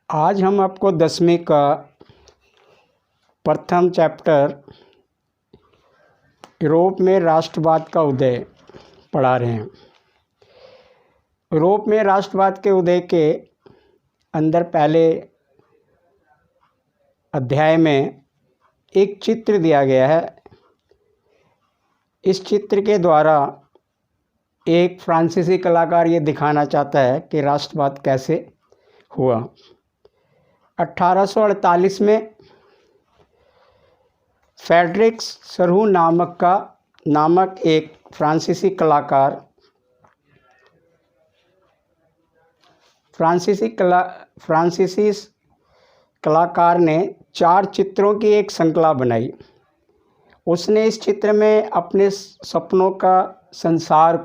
आज हम आपको 10वीं का प्रथम चैप्टर यूरोप में राष्ट्रवाद का उदय पढ़ा रहे हैं। यूरोप में राष्ट्रवाद के उदय के अंदर पहले अध्याय में एक चित्र दिया गया है। इस चित्र के द्वारा एक फ्रांसीसी कलाकार ये दिखाना चाहता है कि राष्ट्रवाद कैसे हुआ। 1848 में फ्रेडरिक सरहू नामक एक फ्रांसीसी कलाकार ने 4 चित्रों की एक श्रृंखला बनाई। उसने इस चित्र में अपने सपनों का संसार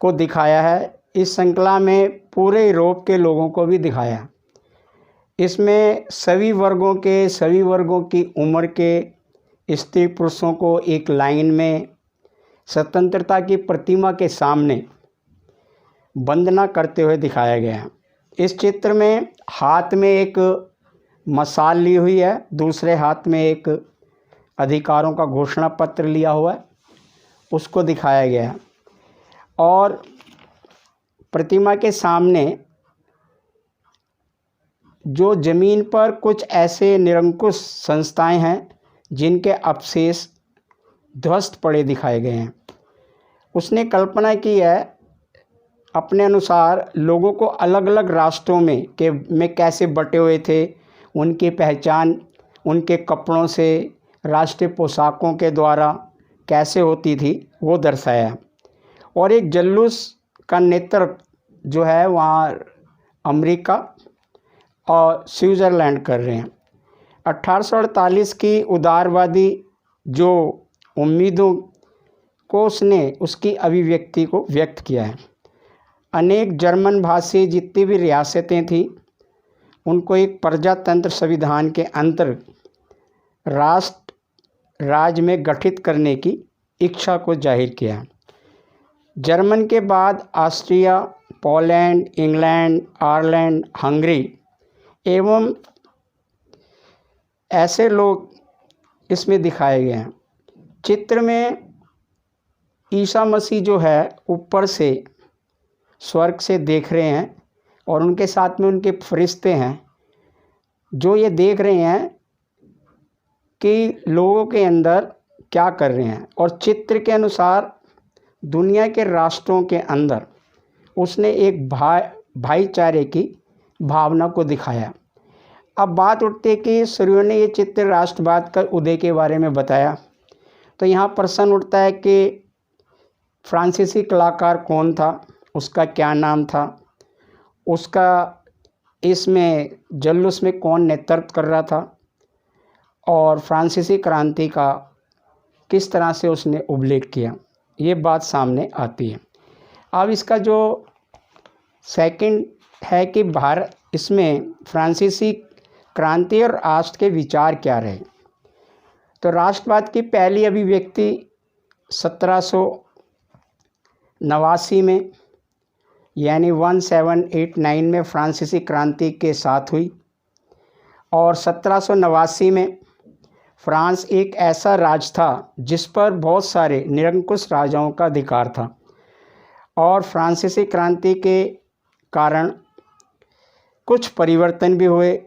को दिखाया है। इस श्रृंखला में पूरे यूरोप के लोगों को भी दिखाया। इसमें सभी वर्गों की उम्र के स्त्री पुरुषों को एक लाइन में स्वतंत्रता की प्रतिमा के सामने वंदना करते हुए दिखाया गया है। इस चित्र में हाथ में एक मशाल ली हुई है, दूसरे हाथ में एक अधिकारों का घोषणा पत्र लिया हुआ है, उसको दिखाया गया है। और प्रतिमा के सामने जो ज़मीन पर कुछ ऐसे निरंकुश संस्थाएं हैं जिनके अवशेष ध्वस्त पड़े दिखाए गए हैं। उसने कल्पना की है अपने अनुसार लोगों को अलग अलग राष्ट्रों में कैसे बटे हुए थे, उनकी पहचान उनके कपड़ों से, राष्ट्रीय पोशाकों के द्वारा कैसे होती थी वो दर्शाया। और एक जुलूस का नेतृत्व जो है वहाँ अमेरिका और स्विट्ज़रलैंड कर रहे हैं। 1848 की उदारवादी जो उम्मीदों को उसने उसकी अभिव्यक्ति को व्यक्त किया है। अनेक जर्मन भाषी जितनी भी रियासतें थीं उनको एक प्रजातंत्र संविधान के अंतर्गत राष्ट्र में गठित करने की इच्छा को जाहिर किया। जर्मन के बाद Austria, Poland, England, Ireland, Hungary एवं ऐसे लोग इसमें दिखाए गए हैं। चित्र में ईसा मसीह जो है ऊपर से स्वर्ग से देख रहे हैं और उनके साथ में उनके फरिश्ते हैं जो ये देख रहे हैं कि लोगों के अंदर क्या कर रहे हैं। और चित्र के अनुसार दुनिया के राष्ट्रों के अंदर उसने एक भाईचारे की भावना को दिखाया। अब बात उठती है कि सूर्य ने ये चित्र राष्ट्रवाद का उदय के बारे में बताया, तो यहाँ प्रश्न उठता है कि फ्रांसीसी कलाकार कौन था, उसका क्या नाम था, उसका इसमें जुलूस में कौन नेतृत्व कर रहा था और फ्रांसीसी क्रांति का किस तरह से उसने उल्लेख किया, ये बात सामने आती है। अब इसका जो सेकंड है कि भारत इसमें फ्रांसीसी क्रांति और राष्ट्र के विचार क्या रहे। तो राष्ट्रवाद की पहली अभिव्यक्ति 1789 में यानी 1789 में फ्रांसीसी क्रांति के साथ हुई। और 1789 में फ्रांस एक ऐसा राज्य था जिस पर बहुत सारे निरंकुश राजाओं का अधिकार था। और फ्रांसीसी क्रांति के कारण कुछ परिवर्तन भी हुए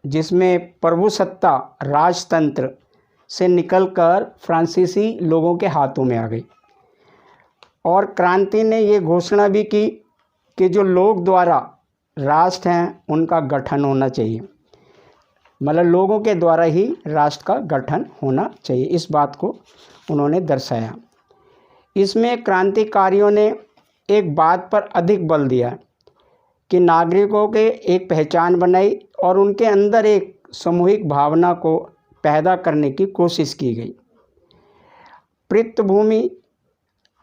जिसमें प्रभुसत्ता राजतंत्र से निकलकर फ्रांसीसी लोगों के हाथों में आ गई। और क्रांति ने ये घोषणा भी की कि जो लोग द्वारा राष्ट्र हैं उनका गठन होना चाहिए, मतलब लोगों के द्वारा ही राष्ट्र का गठन होना चाहिए। इस बात को उन्होंने दर्शाया। इसमें क्रांतिकारियों ने एक बात पर अधिक बल दिया कि नागरिकों के एक पहचान बनाई और उनके अंदर एक सामूहिक भावना को पैदा करने की कोशिश की गई। पृष्ठभूमि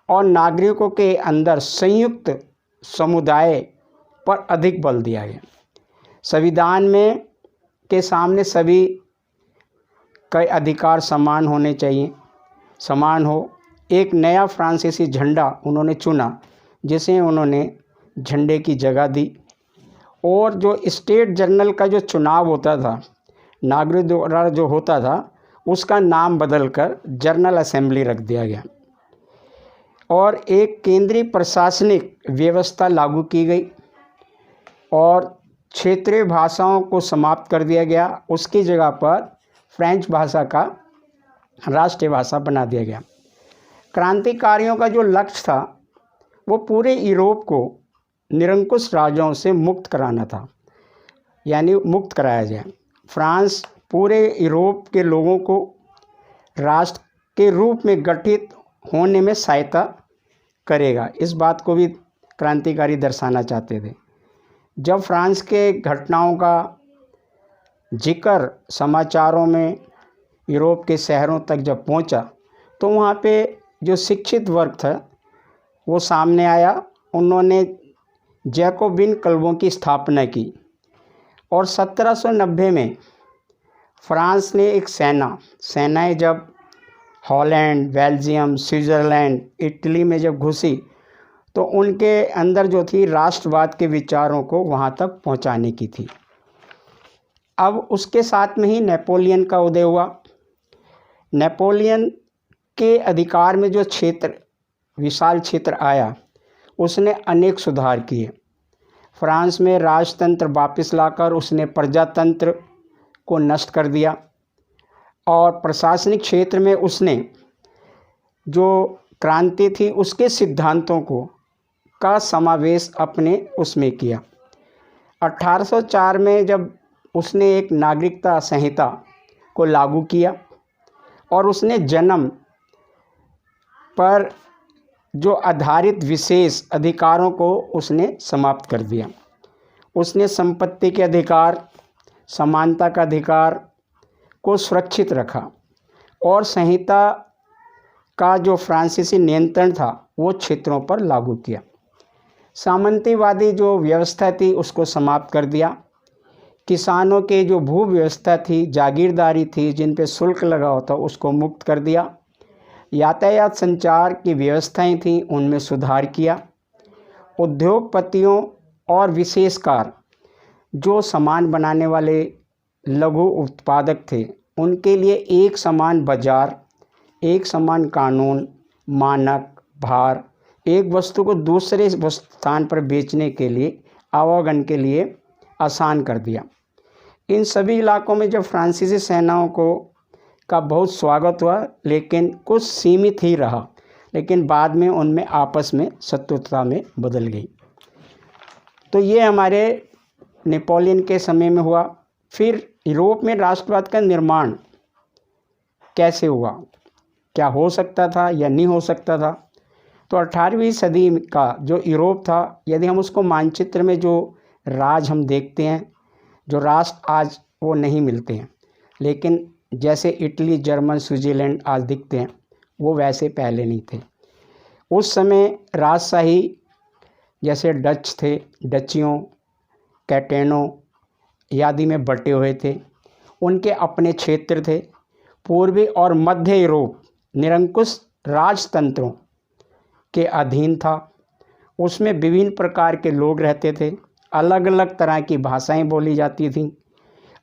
और नागरिकों के अंदर संयुक्त समुदाय पर अधिक बल दिया गया। संविधान में के सामने सभी का अधिकार समान होने चाहिए, समान हो एक नया फ्रांसीसी झंडा उन्होंने चुना, जिसे उन्होंने झंडे की जगह दी। और जो स्टेट जनरल का जो चुनाव होता था, नागरिक द्वारा जो होता था, उसका नाम बदलकर जनरल असेंबली रख दिया गया और एक केंद्रीय प्रशासनिक व्यवस्था लागू की गई और क्षेत्रीय भाषाओं को समाप्त कर दिया गया। उसकी जगह पर फ्रेंच भाषा का राष्ट्रीय भाषा बना दिया गया। क्रांतिकारियों का जो लक्ष्य था वो पूरे यूरोप को निरंकुश राजाओं से मुक्त कराना था, यानी मुक्त कराया जाए। फ्रांस पूरे यूरोप के लोगों को राष्ट्र के रूप में गठित होने में सहायता करेगा, इस बात को भी क्रांतिकारी दर्शाना चाहते थे। जब फ्रांस के घटनाओं का जिक्र समाचारों में यूरोप के शहरों तक जब पहुंचा, तो वहाँ पे जो शिक्षित वर्ग था वो सामने आया। उन्होंने जैकोबिन क्लबों की स्थापना की और 1790 में फ्रांस ने एक सेनाएं जब हॉलैंड, बेल्जियम, स्विट्ज़रलैंड, इटली में जब घुसी, तो उनके अंदर जो थी राष्ट्रवाद के विचारों को वहाँ तक पहुँचाने की थी। अब उसके साथ में ही नेपोलियन का उदय हुआ। नेपोलियन के अधिकार में जो विशाल क्षेत्र आया, उसने अनेक सुधार किए। फ्रांस में राजतंत्र वापस लाकर उसने प्रजातंत्र को नष्ट कर दिया और प्रशासनिक क्षेत्र में उसने जो क्रांति थी उसके सिद्धांतों का समावेश अपने उसमें किया। 1804 में जब उसने एक नागरिकता संहिता को लागू किया और उसने जन्म पर जो आधारित विशेष अधिकारों को उसने समाप्त कर दिया। उसने संपत्ति के अधिकार, समानता का अधिकार को सुरक्षित रखा और संहिता का जो फ्रांसीसी नियंत्रण था वो क्षेत्रों पर लागू किया। सामंतीवादी जो व्यवस्था थी उसको समाप्त कर दिया। किसानों के जो भू व्यवस्था थी, जागीरदारी थी, जिन पे शुल्क लगा होता, उसको मुक्त कर दिया। यातायात संचार की व्यवस्थाएं थीं, उनमें सुधार किया। उद्योगपतियों और विशेषकर जो सामान बनाने वाले लघु उत्पादक थे, उनके लिए एक समान बाजार, एक समान कानून, मानक, भार, एक वस्तु को दूसरे स्थान पर बेचने के लिए, आवागमन के लिए आसान कर दिया। इन सभी इलाकों में जब फ्रांसीसी सेनाओं का बहुत स्वागत हुआ, लेकिन कुछ सीमित ही रहा, लेकिन बाद में उनमें आपस में शत्रुता में बदल गई। तो ये हमारे नेपोलियन के समय में हुआ। फिर यूरोप में राष्ट्रवाद का निर्माण कैसे हुआ, क्या हो सकता था या नहीं हो सकता था। तो 18वीं सदी का जो यूरोप था, यदि हम उसको मानचित्र में जो राज हम देखते हैं, जो राष्ट्र आज वो नहीं मिलते हैं, लेकिन जैसे इटली, जर्मन, स्विट्ज़रलैंड आज दिखते हैं, वो वैसे पहले नहीं थे। उस समय राजशाही जैसे डच थे, डचियों, कैटेनों आदि में बटे हुए थे। उनके अपने क्षेत्र थे। पूर्वी और मध्य यूरोप निरंकुश राजतंत्रों के अधीन था। उसमें विभिन्न प्रकार के लोग रहते थे, अलग अलग तरह की भाषाएं बोली जाती थीं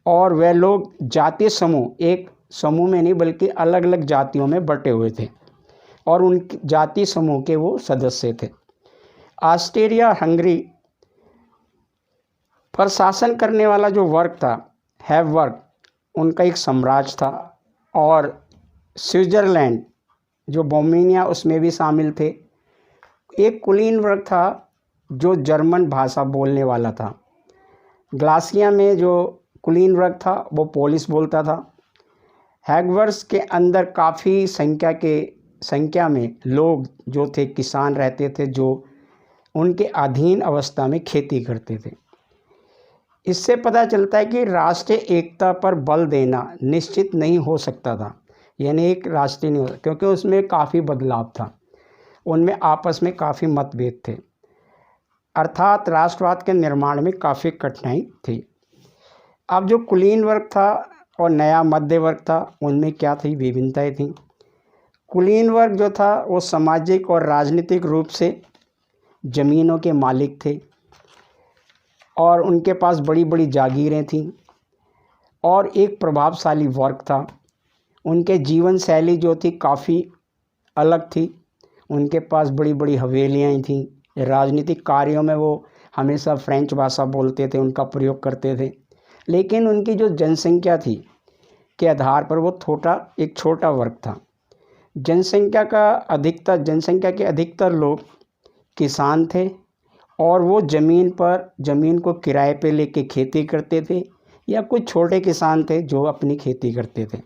और वह लोग जातीय समूह, एक समूह में नहीं बल्कि अलग अलग जातियों में बटे हुए थे और उन जाति समूह के वो सदस्य थे। ऑस्ट्रिया हंगरी पर शासन करने वाला जो वर्ग था, हैबवर्ग, उनका एक साम्राज्य था। और स्विट्ज़रलैंड जो बोहेमिया, उसमें भी शामिल थे। एक कुलीन वर्ग था जो जर्मन भाषा बोलने वाला था। ग्लासिया में जो कुलीन वर्ग था वो पोलिश बोलता था। हैगवर्स के अंदर काफ़ी संख्या में लोग जो थे किसान रहते थे, जो उनके अधीन अवस्था में खेती करते थे। इससे पता चलता है कि राष्ट्रीय एकता पर बल देना निश्चित नहीं हो सकता था, यानी एक राष्ट्रीय नहीं हो, क्योंकि उसमें काफ़ी बदलाव था, उनमें आपस में काफ़ी मतभेद थे, अर्थात राष्ट्रवाद के निर्माण में काफ़ी कठिनाई थी। अब जो कुलीन वर्ग था और नया मध्य वर्ग था, उनमें क्या थी, विभिन्नताएं थीं। कुलीन वर्ग जो था वो सामाजिक और राजनीतिक रूप से ज़मीनों के मालिक थे और उनके पास बड़ी बड़ी जागीरें थीं और एक प्रभावशाली वर्ग था। उनके जीवन शैली जो थी काफ़ी अलग थी। उनके पास बड़ी बड़ी हवेलियाँ थीं। राजनीतिक कार्यों में वो हमेशा फ्रेंच भाषा बोलते थे, उनका प्रयोग करते थे। लेकिन उनकी जो जनसंख्या थी के आधार पर वो एक छोटा वर्ग था। जनसंख्या के अधिकतर लोग किसान थे और वो ज़मीन को किराए पे लेके खेती करते थे या कुछ छोटे किसान थे जो अपनी खेती करते थे।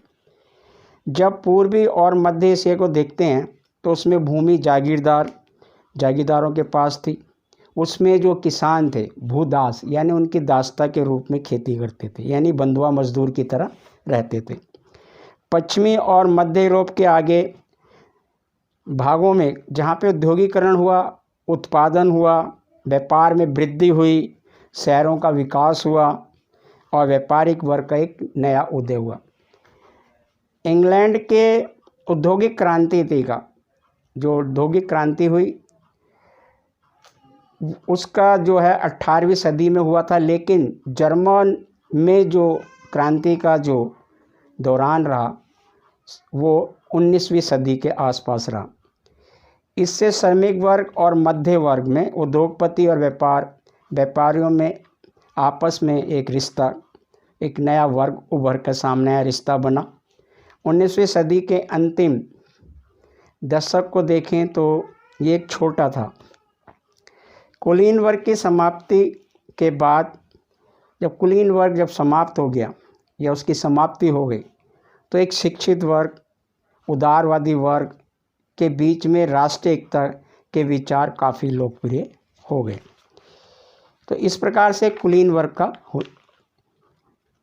जब पूर्वी और मध्य एशिया को देखते हैं तो उसमें भूमि जागीरदारों के पास थी। उसमें जो किसान थे भूदास यानी उनकी दासता के रूप में खेती करते थे, यानी बंधुआ मजदूर की तरह रहते थे। पश्चिमी और मध्य यूरोप के आगे भागों में जहाँ पे औद्योगिकरण हुआ, उत्पादन हुआ, व्यापार में वृद्धि हुई, शहरों का विकास हुआ और व्यापारिक वर्ग का एक नया उदय हुआ। इंग्लैंड के औद्योगिक क्रांति हुई उसका जो है 18वीं सदी में हुआ था, लेकिन जर्मन में जो क्रांति का जो दौरान रहा वो 19वीं सदी के आसपास रहा। इससे श्रमिक वर्ग और मध्य वर्ग में उद्योगपति और व्यापारियों में आपस में एक नया वर्ग उभर कर सामने आया, रिश्ता बना। 19वीं सदी के अंतिम दशक को देखें तो ये एक छोटा था। कुलीन वर्ग की समाप्ति के बाद जब कुलीन वर्ग समाप्त हो गया या उसकी समाप्ति हो गई तो एक शिक्षित वर्ग, उदारवादी वर्ग के बीच में राष्ट्रीय एकता के विचार काफ़ी लोकप्रिय हो गए। तो इस प्रकार से कुलीन वर्ग का वो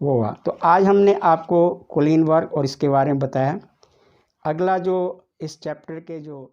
हुआ। तो आज हमने आपको कुलीन वर्ग और इसके बारे में बताया। अगला जो इस चैप्टर के जो